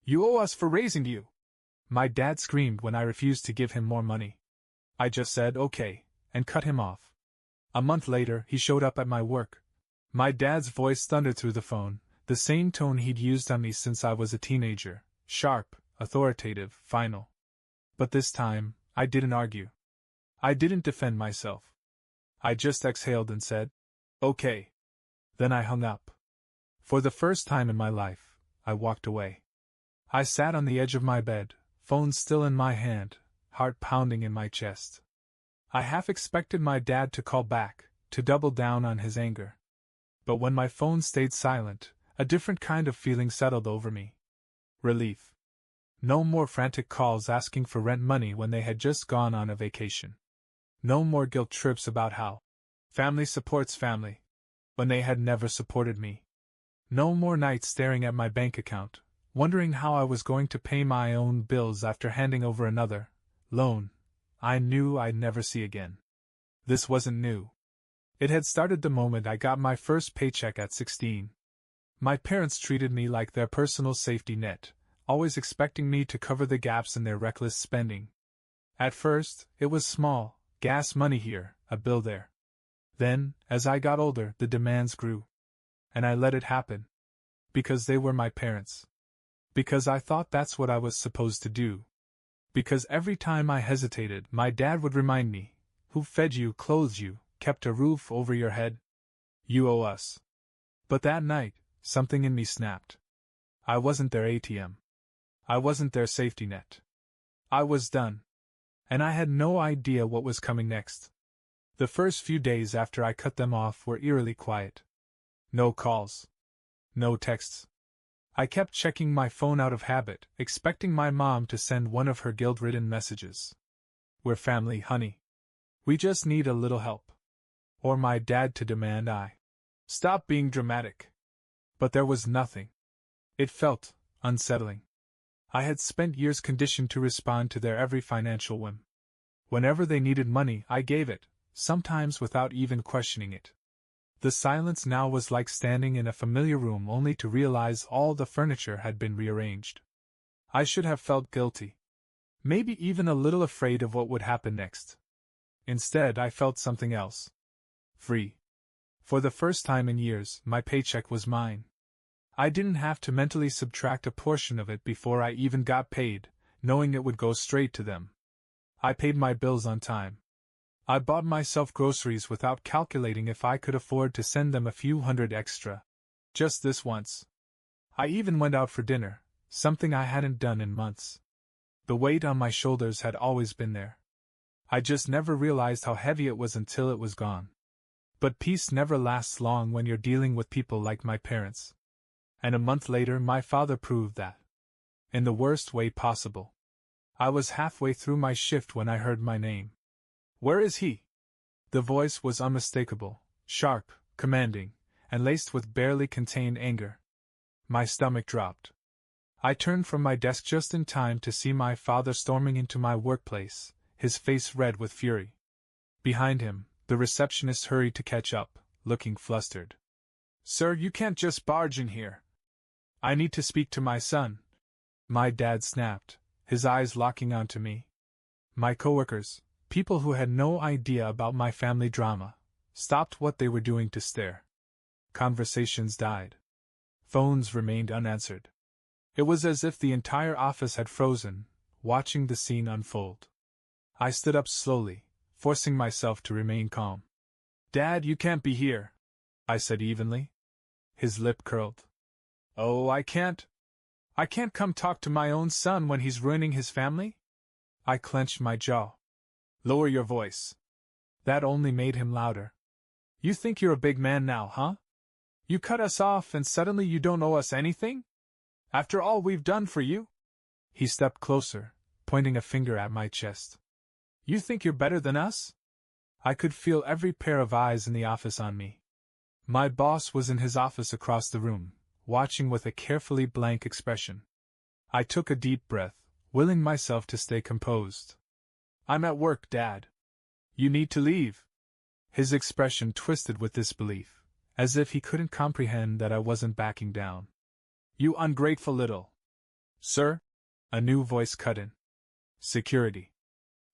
You owe us for raising you! My dad screamed when I refused to give him more money. I just said okay, and cut him off. A month later, he showed up at my work. My dad's voice thundered through the phone, the same tone he'd used on me since I was a teenager, sharp, authoritative, final. But this time, I didn't argue. I didn't defend myself. I just exhaled and said, okay. Then I hung up. For the first time in my life, I walked away. I sat on the edge of my bed, phone still in my hand, heart pounding in my chest. I half expected my dad to call back, to double down on his anger. But when my phone stayed silent, a different kind of feeling settled over me. Relief. No more frantic calls asking for rent money when they had just gone on a vacation. No more guilt trips about how family supports family, when they had never supported me. No more nights staring at my bank account, wondering how I was going to pay my own bills after handing over another loan I knew I'd never see again. This wasn't new. It had started the moment I got my first paycheck at 16. My parents treated me like their personal safety net, always expecting me to cover the gaps in their reckless spending. At first, it was small, gas money here, a bill there. Then, as I got older, the demands grew. And I let it happen. Because they were my parents. Because I thought that's what I was supposed to do. Because every time I hesitated, my dad would remind me, who fed you, clothed you, kept a roof over your head? You owe us. But that night, something in me snapped. I wasn't their ATM. I wasn't their safety net. I was done. And I had no idea what was coming next. The first few days after I cut them off were eerily quiet. No calls. No texts. I kept checking my phone out of habit, expecting my mom to send one of her guilt-ridden messages. We're family, honey. We just need a little help. Or my dad to demand I stop being dramatic. But there was nothing. It felt unsettling. I had spent years conditioned to respond to their every financial whim. Whenever they needed money, I gave it, sometimes without even questioning it. The silence now was like standing in a familiar room only to realize all the furniture had been rearranged. I should have felt guilty. Maybe even a little afraid of what would happen next. Instead, I felt something else. Free. For the first time in years, my paycheck was mine. I didn't have to mentally subtract a portion of it before I even got paid, knowing it would go straight to them. I paid my bills on time. I bought myself groceries without calculating if I could afford to send them a few hundred extra. Just this once. I even went out for dinner, something I hadn't done in months. The weight on my shoulders had always been there. I just never realized how heavy it was until it was gone. But peace never lasts long when you're dealing with people like my parents. And a month later, my father proved that. In the worst way possible. I was halfway through my shift when I heard my name. Where is he? The voice was unmistakable, sharp, commanding, and laced with barely contained anger. My stomach dropped. I turned from my desk just in time to see my father storming into my workplace, his face red with fury. Behind him, the receptionist hurried to catch up, looking flustered. Sir, you can't just barge in here. I need to speak to my son. My dad snapped, his eyes locking onto me. My coworkers, people who had no idea about my family drama, stopped what they were doing to stare. Conversations died. Phones remained unanswered. It was as if the entire office had frozen, watching the scene unfold. I stood up slowly, forcing myself to remain calm. Dad, you can't be here, I said evenly. His lip curled. Oh, I can't come talk to my own son when he's ruining his family? I clenched my jaw. Lower your voice. That only made him louder. You think you're a big man now, huh? You cut us off and suddenly you don't owe us anything? After all we've done for you? He stepped closer, pointing a finger at my chest. You think you're better than us? I could feel every pair of eyes in the office on me. My boss was in his office across the room, watching with a carefully blank expression. I took a deep breath, willing myself to stay composed. I'm at work, Dad. You need to leave. His expression twisted with disbelief, as if he couldn't comprehend that I wasn't backing down. You ungrateful little. Sir? A new voice cut in. Security.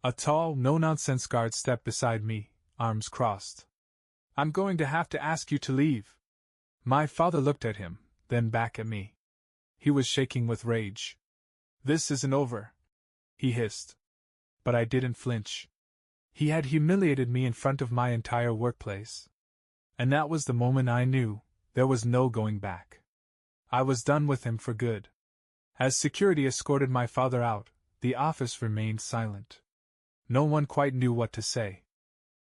A tall, no-nonsense guard stepped beside me, arms crossed. I'm going to have to ask you to leave. My father looked at him, then back at me. He was shaking with rage. This isn't over, he hissed. But I didn't flinch. He had humiliated me in front of my entire workplace. And that was the moment I knew there was no going back. I was done with him for good. As security escorted my father out, the office remained silent. No one quite knew what to say.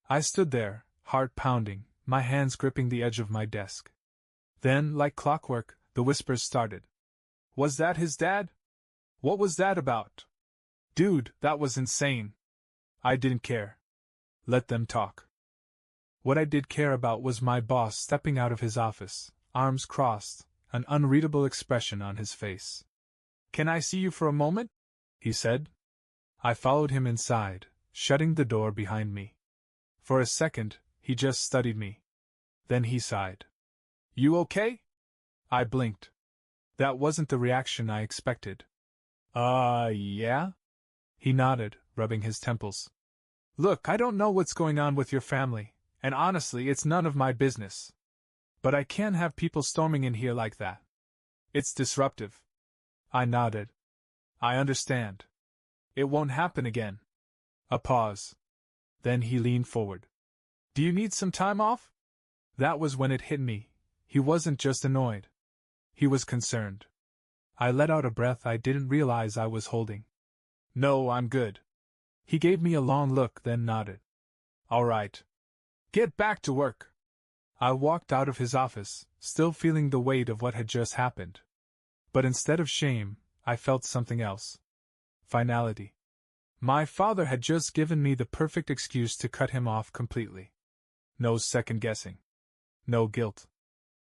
I stood there, heart pounding, my hands gripping the edge of my desk. Then, like clockwork, the whispers started. Was that his dad? What was that about? Dude, that was insane. I didn't care. Let them talk. What I did care about was my boss stepping out of his office, arms crossed, an unreadable expression on his face. Can I see you for a moment? He said. I followed him inside, shutting the door behind me. For a second, he just studied me. Then he sighed. You okay? I blinked. That wasn't the reaction I expected. Yeah? He nodded, rubbing his temples. Look, I don't know what's going on with your family, and honestly, it's none of my business. But I can't have people storming in here like that. It's disruptive. I nodded. I understand. It won't happen again. A pause. Then he leaned forward. Do you need some time off? That was when it hit me. He wasn't just annoyed. He was concerned. I let out a breath I didn't realize I was holding. No, I'm good. He gave me a long look, then nodded. All right. Get back to work. I walked out of his office, still feeling the weight of what had just happened. But instead of shame, I felt something else. Finality. My father had just given me the perfect excuse to cut him off completely. No second guessing. No guilt.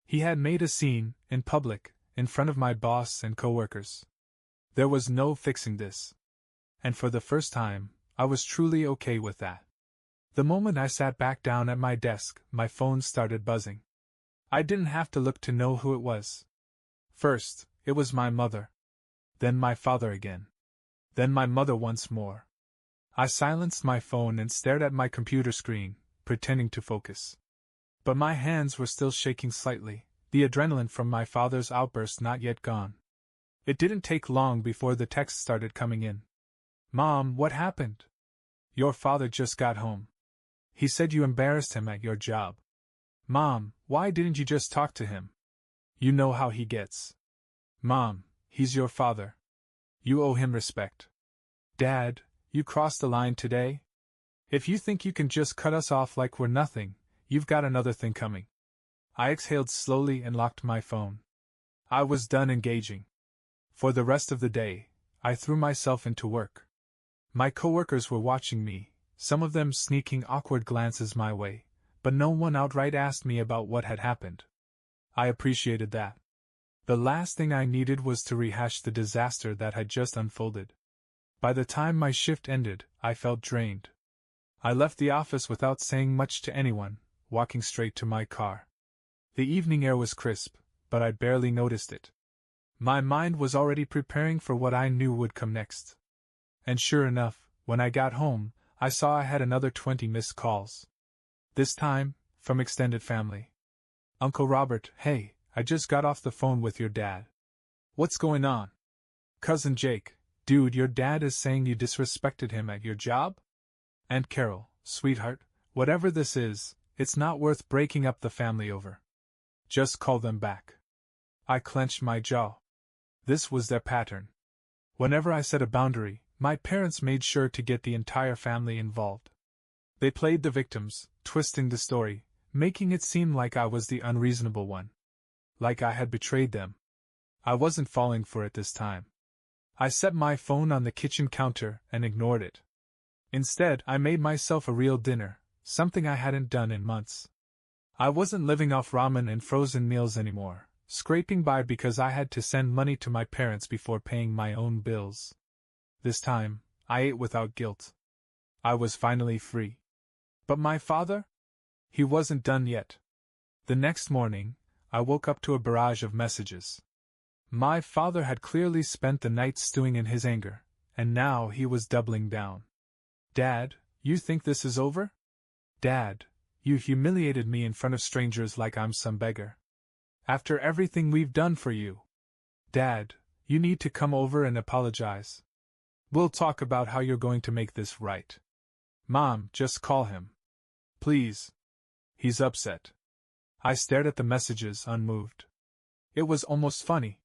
He had made a scene, in public, in front of my boss and coworkers. There was no fixing this. And for the first time, I was truly okay with that. The moment I sat back down at my desk, my phone started buzzing. I didn't have to look to know who it was. First, it was my mother. Then my father again. Then my mother once more. I silenced my phone and stared at my computer screen, pretending to focus. But my hands were still shaking slightly, the adrenaline from my father's outburst not yet gone. It didn't take long before the texts started coming in. Mom, what happened? Your father just got home. He said you embarrassed him at your job. Mom, why didn't you just talk to him? You know how he gets. Mom, he's your father. You owe him respect. Dad, you crossed the line today? If you think you can just cut us off like we're nothing, you've got another thing coming. I exhaled slowly and locked my phone. I was done engaging. For the rest of the day, I threw myself into work. My coworkers were watching me, some of them sneaking awkward glances my way, but no one outright asked me about what had happened. I appreciated that. The last thing I needed was to rehash the disaster that had just unfolded. By the time my shift ended, I felt drained. I left the office without saying much to anyone, walking straight to my car. The evening air was crisp, but I barely noticed it. My mind was already preparing for what I knew would come next. And sure enough, when I got home, I saw I had another 20 missed calls. This time, from extended family. Uncle Robert, hey, I just got off the phone with your dad. What's going on? Cousin Jake, dude, your dad is saying you disrespected him at your job? Aunt Carol, sweetheart, whatever this is, it's not worth breaking up the family over. Just call them back. I clenched my jaw. This was their pattern. Whenever I set a boundary, my parents made sure to get the entire family involved. They played the victims, twisting the story, making it seem like I was the unreasonable one. Like I had betrayed them. I wasn't falling for it this time. I set my phone on the kitchen counter and ignored it. Instead, I made myself a real dinner, something I hadn't done in months. I wasn't living off ramen and frozen meals anymore, scraping by because I had to send money to my parents before paying my own bills. This time, I ate without guilt. I was finally free. But my father? He wasn't done yet. The next morning, I woke up to a barrage of messages. My father had clearly spent the night stewing in his anger, and now he was doubling down. Dad, you think this is over? Dad, you humiliated me in front of strangers like I'm some beggar. After everything we've done for you. Dad, you need to come over and apologize. We'll talk about how you're going to make this right. Mom, just call him. Please. He's upset. I stared at the messages, unmoved. It was almost funny.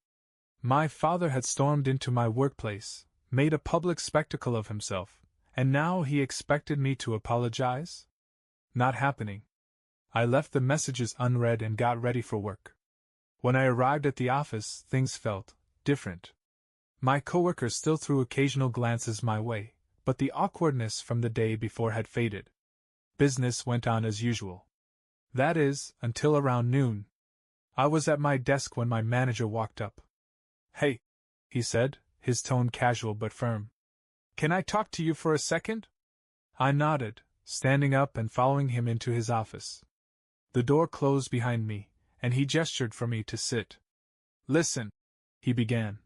My father had stormed into my workplace, made a public spectacle of himself, and now he expected me to apologize? Not happening. I left the messages unread and got ready for work. When I arrived at the office, things felt different. My coworkers still threw occasional glances my way, but the awkwardness from the day before had faded. Business went on as usual. That is, until around noon. I was at my desk when my manager walked up. Hey, he said, his tone casual but firm. Can I talk to you for a second? I nodded, standing up and following him into his office. The door closed behind me, and he gestured for me to sit. Listen, he began.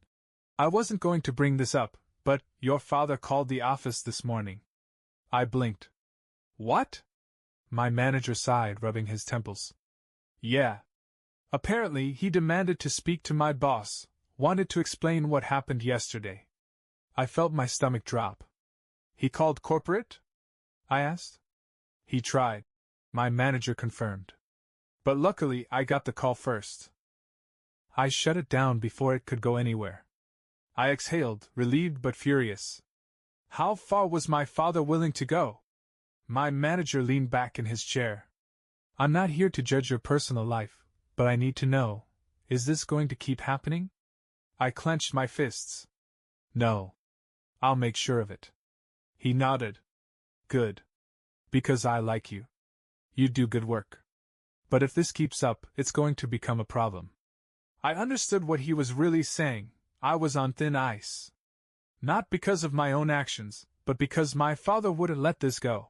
I wasn't going to bring this up, but your father called the office this morning. I blinked. What? My manager sighed, rubbing his temples. Yeah. Apparently, he demanded to speak to my boss, wanted to explain what happened yesterday. I felt my stomach drop. He called corporate? I asked. He tried. My manager confirmed. But luckily, I got the call first. I shut it down before it could go anywhere. I exhaled, relieved but furious. How far was my father willing to go? My manager leaned back in his chair. I'm not here to judge your personal life, but I need to know, is this going to keep happening? I clenched my fists. No. I'll make sure of it. He nodded. Good. Because I like you. You do good work. But if this keeps up, it's going to become a problem. I understood what he was really saying. I was on thin ice. Not because of my own actions, but because my father wouldn't let this go.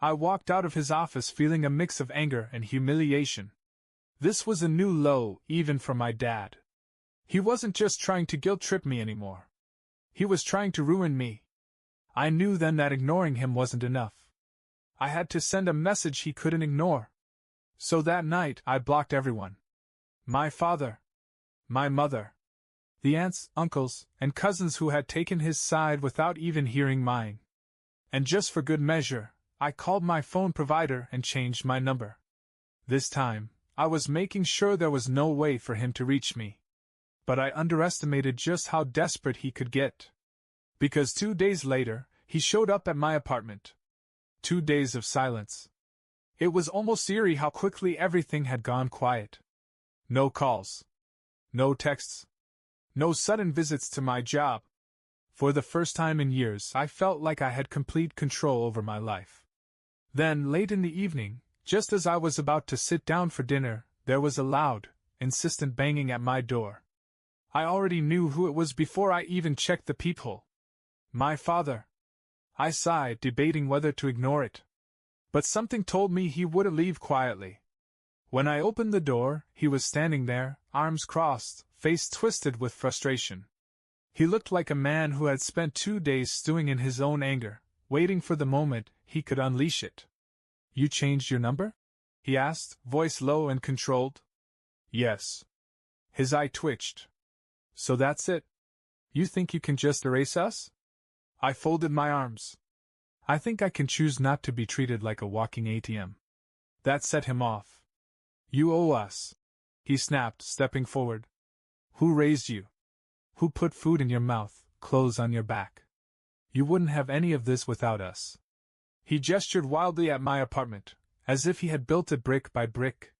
I walked out of his office feeling a mix of anger and humiliation. This was a new low, even for my dad. He wasn't just trying to guilt-trip me anymore. He was trying to ruin me. I knew then that ignoring him wasn't enough. I had to send a message he couldn't ignore. So that night, I blocked everyone. My father. My mother. The aunts, uncles, and cousins who had taken his side without even hearing mine. And just for good measure, I called my phone provider and changed my number. This time, I was making sure there was no way for him to reach me. But I underestimated just how desperate he could get. Because 2 days later, he showed up at my apartment. 2 days of silence. It was almost eerie how quickly everything had gone quiet. No calls. No texts. No sudden visits to my job. For the first time in years, I felt like I had complete control over my life. Then, late in the evening, just as I was about to sit down for dinner, there was a loud, insistent banging at my door. I already knew who it was before I even checked the peephole. My father. I sighed, debating whether to ignore it. But something told me he wouldn't leave quietly. When I opened the door, he was standing there, arms crossed, face twisted with frustration. He looked like a man who had spent 2 days stewing in his own anger, waiting for the moment he could unleash it. You changed your number? He asked, voice low and controlled. Yes. His eye twitched. So that's it? You think you can just erase us? I folded my arms. I think I can choose not to be treated like a walking ATM. That set him off. You owe us, he snapped, stepping forward. Who raised you? Who put food in your mouth, clothes on your back? You wouldn't have any of this without us. He gestured wildly at my apartment, as if he had built it brick by brick.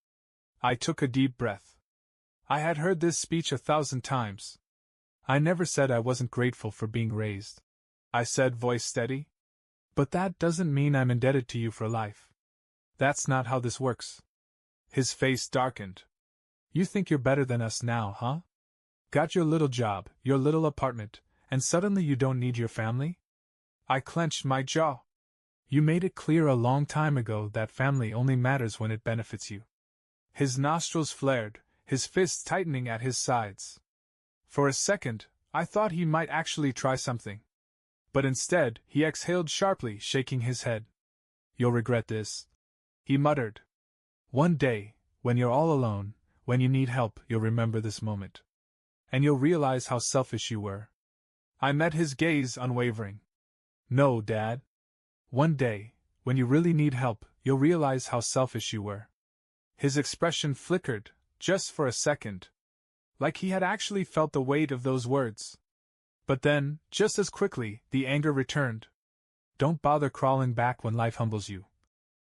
I took a deep breath. I had heard this speech 1,000 times. I never said I wasn't grateful for being raised. I said, voice steady. But that doesn't mean I'm indebted to you for life. That's not how this works. His face darkened. You think you're better than us now, huh? Got your little job, your little apartment, and suddenly you don't need your family? I clenched my jaw. You made it clear a long time ago that family only matters when it benefits you. His nostrils flared, his fists tightening at his sides. For a second, I thought he might actually try something. But instead, he exhaled sharply, shaking his head. "You'll regret this," he muttered. "One day, when you're all alone, when you need help, you'll remember this moment. And you'll realize how selfish you were." I met his gaze, unwavering. "No, Dad. One day, when you really need help, you'll realize how selfish you were." His expression flickered, just for a second. Like he had actually felt the weight of those words. But then, just as quickly, the anger returned. "Don't bother crawling back when life humbles you."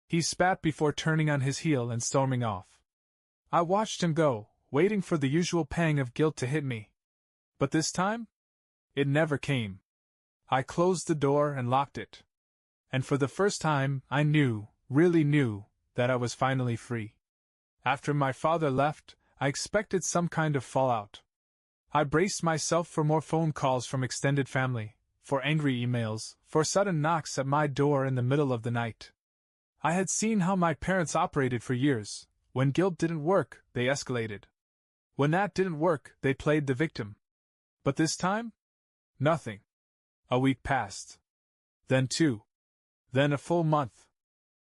He spat before turning on his heel and storming off. I watched him go, waiting for the usual pang of guilt to hit me. But this time? It never came. I closed the door and locked it. And for the first time, I knew, really knew, that I was finally free. After my father left, I expected some kind of fallout. I braced myself for more phone calls from extended family, for angry emails, for sudden knocks at my door in the middle of the night. I had seen how my parents operated for years. When guilt didn't work, they escalated. When that didn't work, they played the victim. But this time? Nothing. A week passed. Then 2. Then a full month.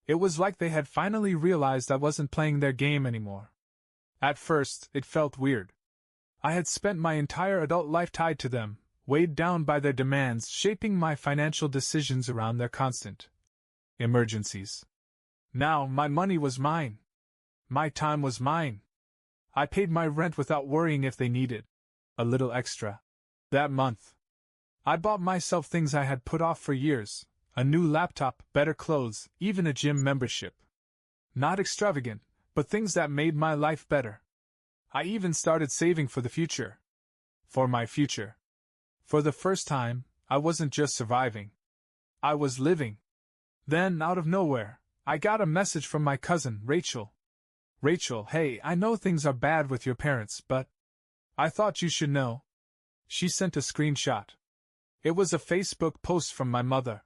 It was like they had finally realized I wasn't playing their game anymore. At first, it felt weird. I had spent my entire adult life tied to them, weighed down by their demands, shaping my financial decisions around their constant emergencies. Now my money was mine. My time was mine. I paid my rent without worrying if they needed a little extra. That month, I bought myself things I had put off for years: a new laptop, better clothes, even a gym membership. Not extravagant, but things that made my life better. I even started saving for the future. For my future. For the first time, I wasn't just surviving. I was living. Then, out of nowhere, I got a message from my cousin, Rachel. "Rachel, hey, I know things are bad with your parents, but I thought you should know." She sent a screenshot. It was a Facebook post from my mother.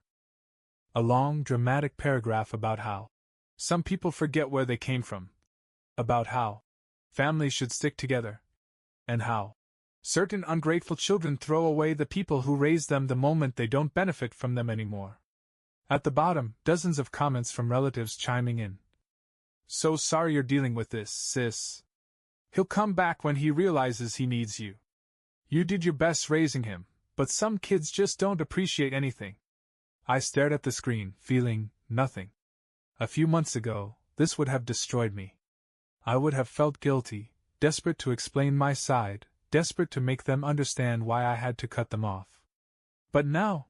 A long, dramatic paragraph about how some people forget where they came from. About how families should stick together. And how certain ungrateful children throw away the people who raised them the moment they don't benefit from them anymore. At the bottom, dozens of comments from relatives chiming in. "So sorry you're dealing with this, sis. He'll come back when he realizes he needs you. You did your best raising him, but some kids just don't appreciate anything." I stared at the screen, feeling nothing. A few months ago, this would have destroyed me. I would have felt guilty, desperate to explain my side, desperate to make them understand why I had to cut them off. But now,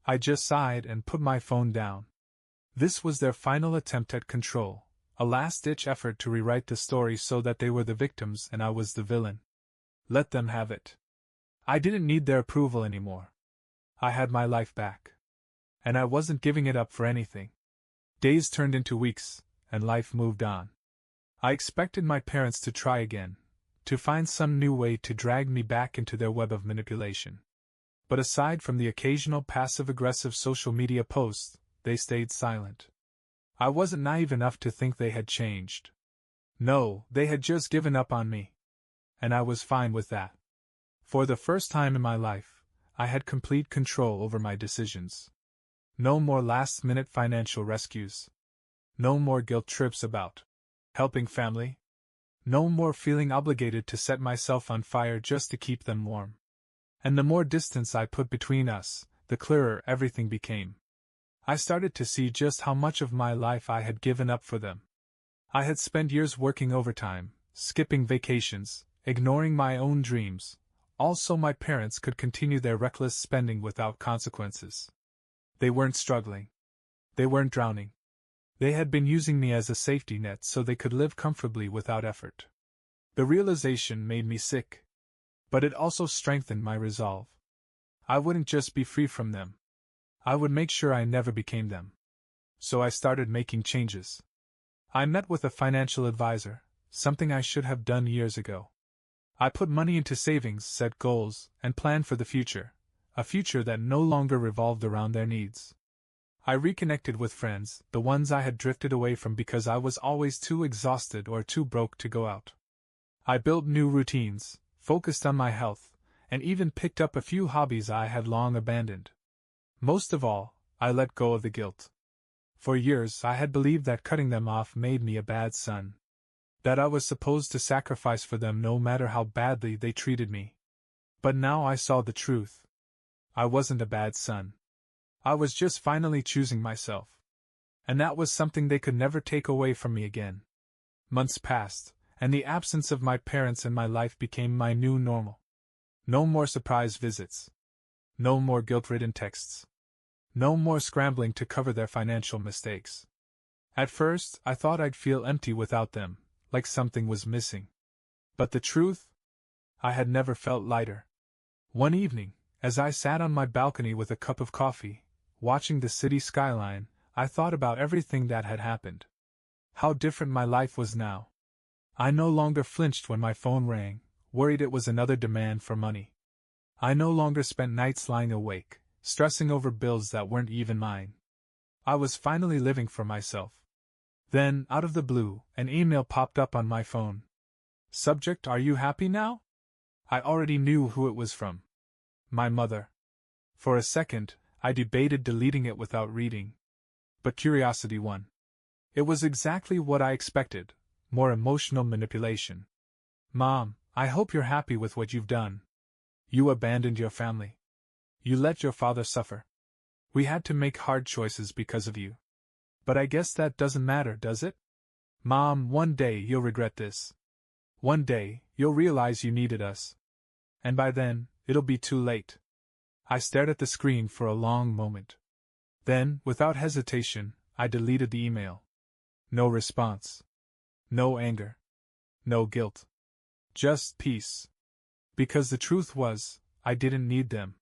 I just sighed and put my phone down. This was their final attempt at control, a last-ditch effort to rewrite the story so that they were the victims and I was the villain. Let them have it. I didn't need their approval anymore. I had my life back. And I wasn't giving it up for anything. Days turned into weeks, and life moved on. I expected my parents to try again, to find some new way to drag me back into their web of manipulation. But aside from the occasional passive-aggressive social media posts, they stayed silent. I wasn't naive enough to think they had changed. No, they had just given up on me. And I was fine with that. For the first time in my life, I had complete control over my decisions. No more last-minute financial rescues. No more guilt trips about helping family. No more feeling obligated to set myself on fire just to keep them warm. And the more distance I put between us, the clearer everything became. I started to see just how much of my life I had given up for them. I had spent years working overtime, skipping vacations, ignoring my own dreams, all so my parents could continue their reckless spending without consequences. They weren't struggling. They weren't drowning. They had been using me as a safety net so they could live comfortably without effort. The realization made me sick. But it also strengthened my resolve. I wouldn't just be free from them. I would make sure I never became them. So I started making changes. I met with a financial advisor, something I should have done years ago. I put money into savings, set goals, and planned for the future, a future that no longer revolved around their needs. I reconnected with friends, the ones I had drifted away from because I was always too exhausted or too broke to go out. I built new routines, focused on my health, and even picked up a few hobbies I had long abandoned. Most of all, I let go of the guilt. For years I had believed that cutting them off made me a bad son. That I was supposed to sacrifice for them no matter how badly they treated me. But now I saw the truth. I wasn't a bad son. I was just finally choosing myself. And that was something they could never take away from me again. Months passed, and the absence of my parents in my life became my new normal. No more surprise visits. No more guilt-ridden texts. No more scrambling to cover their financial mistakes. At first, I thought I'd feel empty without them, like something was missing. But the truth? I had never felt lighter. One evening, as I sat on my balcony with a cup of coffee, watching the city skyline, I thought about everything that had happened. How different my life was now. I no longer flinched when my phone rang, worried it was another demand for money. I no longer spent nights lying awake, stressing over bills that weren't even mine. I was finally living for myself. Then, out of the blue, an email popped up on my phone. Subject: Are you happy now? I already knew who it was from. My mother. For a second, I debated deleting it without reading. But curiosity won. It was exactly what I expected, more emotional manipulation. Mom, I hope you're happy with what you've done. You abandoned your family. You let your father suffer. We had to make hard choices because of you. But I guess that doesn't matter, does it? Mom, one day you'll regret this. One day, you'll realize you needed us. And by then, it'll be too late. I stared at the screen for a long moment. Then, without hesitation, I deleted the email. No response. No anger. No guilt. Just peace. Because the truth was, I didn't need them.